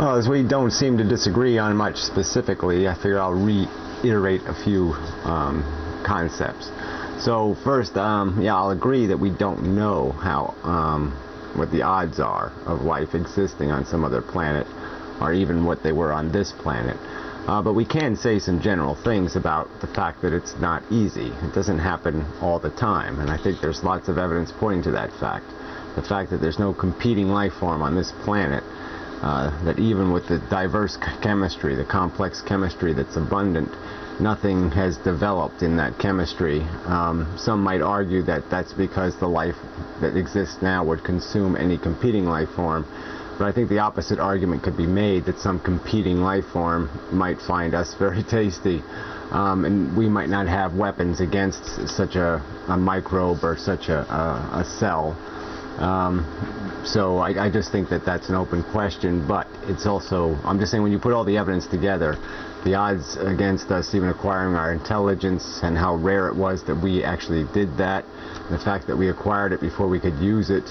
Well, as we don't seem to disagree on much specifically, I figure I'll reiterate a few concepts. So first, yeah, I'll agree that we don't know how what the odds are of life existing on some other planet, or even what they were on this planet. But we can say some general things about the fact that it's not easy. It doesn't happen all the time, and I think there's lots of evidence pointing to that fact. The fact that there's no competing life form on this planet, that even with the diverse chemistry, the complex chemistry that's abundant, nothing has developed in that chemistry. Some might argue that that's because the life that exists now would consume any competing life form. But I think the opposite argument could be made, that some competing life form might find us very tasty, and we might not have weapons against such a microbe or such a cell. So I just think that that's an open question, but it's also, I'm just saying, when you put all the evidence together, the odds against us even acquiring our intelligence, and how rare it was that we actually did that, the fact that we acquired it before we could use it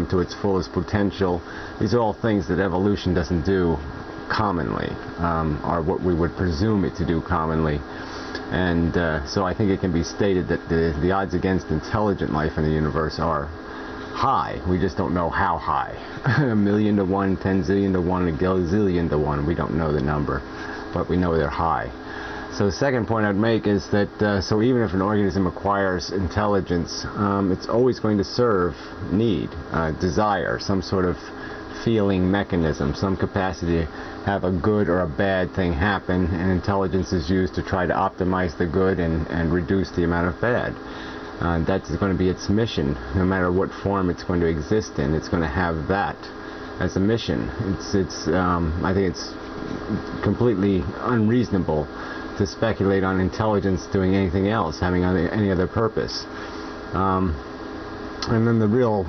to its fullest potential, these are all things that evolution doesn't do commonly, or what we would presume it to do commonly. And so I think it can be stated that the odds against intelligent life in the universe are high. We just don't know how high. 1,000,000 to 1, 10 zillion to 1, a gazillion to 1. We don't know the number, but we know they're high. So the second point I'd make is that so even if an organism acquires intelligence, it's always going to serve need, desire, some sort of feeling mechanism, some capacity to have a good or a bad thing happen, and intelligence is used to try to optimize the good and reduce the amount of bad. That's going to be its mission, no matter what form it's going to exist in. It's going to have that as a mission. I think it's completely unreasonable to speculate on intelligence doing anything else, having any other purpose. And then the real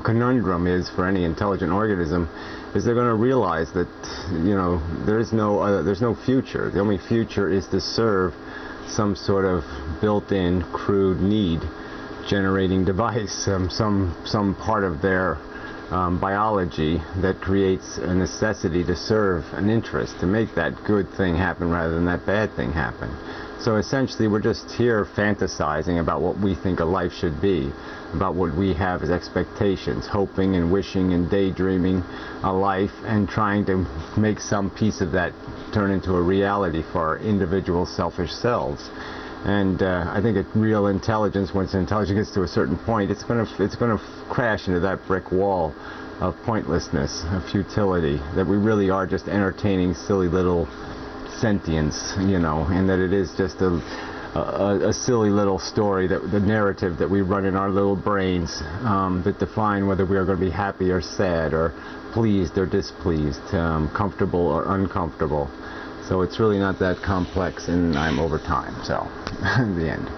conundrum is, for any intelligent organism, is they're going to realize that, you know, there's no future. The only future is to serve some sort of built-in crude need generating device, some part of their biology that creates a necessity to serve an interest, to make that good thing happen rather than that bad thing happen. So essentially we're just here fantasizing about what we think a life should be, about what we have as expectations, hoping and wishing and daydreaming a life, and trying to make some piece of that turn into a reality for our individual selfish selves. And I think a real intelligence, once intelligence gets to a certain point, it's going to crash into that brick wall of pointlessness, of futility, that we really are just entertaining silly little sentience, you know, and that it is just a silly little story, that the narrative that we run in our little brains that define whether we are going to be happy or sad, or pleased or displeased, comfortable or uncomfortable. So it's really not that complex, and I'm over time, so the end.